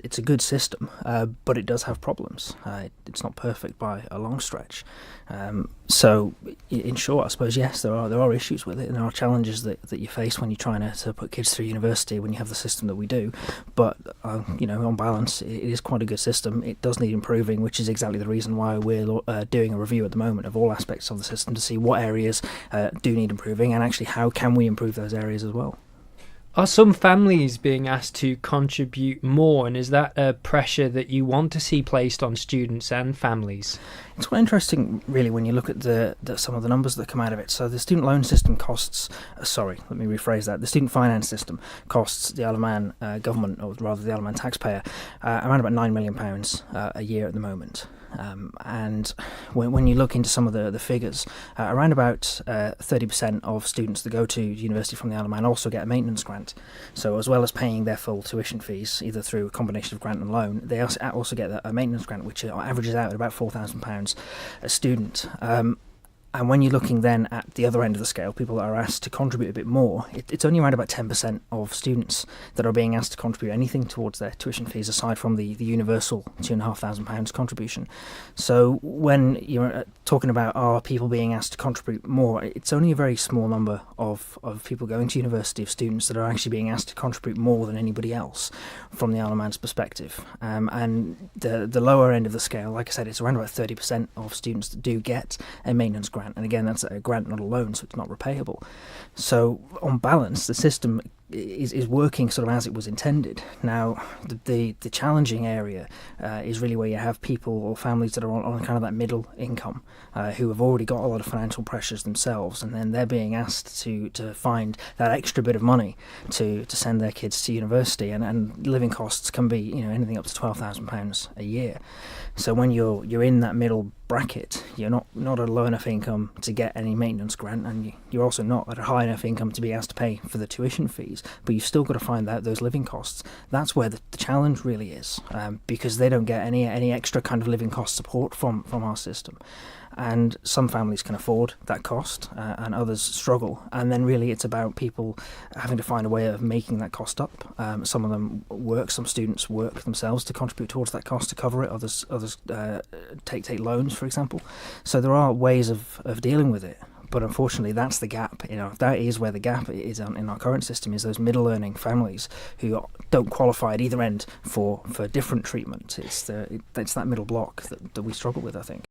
it's a good system, but it does have problems. It's not perfect by a long stretch. So, in short, I suppose yes, there are issues with it, and there are challenges that you face when you're trying to put kids through university when you have the system that we do. But on balance, it is quite a good system. It does need improving, which is exactly the reason why we're doing a review at the moment of all aspects of the system to see what areas do need improving, and actually how can we improve those areas as well. Are some families being asked to contribute more, and is that a pressure that you want to see placed on students and families? It's quite interesting, really, when you look at some of the numbers that come out of it. So the student loan system costs, let me rephrase that, the student finance system costs the Isle of Man government, or rather the Isle of Man taxpayer, around about £9 million a year at the moment. And when you look into some of the figures, around about 30% of students that go to university from the Isle of Man also get a maintenance grant. So as well as paying their full tuition fees, either through a combination of grant and loan, they also get a maintenance grant, which averages out at about £4,000 a student. And when you're looking then at the other end of the scale, people that are asked to contribute a bit more, it's only around about 10% of students that are being asked to contribute anything towards their tuition fees, aside from the universal £2,500 contribution. So when you're talking about are people being asked to contribute more, it's only a very small number of people going to university, of students that are actually being asked to contribute more than anybody else from the Isle of Man's perspective. And the lower end of the scale, like I said, it's around about 30% of students that do get a maintenance grant. And again, that's a grant, not a loan, so it's not repayable. So on balance, the system is working sort of as it was intended. Now, the challenging area is really where you have people or families that are on kind of that middle income, who have already got a lot of financial pressures themselves, and then they're being asked to find that extra bit of money to send their kids to university, and living costs can be anything up to £12,000 a year. So when you're in that middle bracket, you're not at a low enough income to get any maintenance grant, and you're also not at a high enough income to be asked to pay for the tuition fees, but you've still got to find out those living costs. That's where the challenge really is, because they don't get any extra kind of living cost support from our system. And some families can afford that cost, and others struggle. And then really it's about people having to find a way of making that cost up. Some of them work, some students work themselves to contribute towards that cost to cover it. Others take loans, for example. So there are ways of dealing with it. But unfortunately, that's the gap. That is where the gap is in our current system, is those middle-earning families who don't qualify at either end for different treatment. It's that middle block that we struggle with, I think.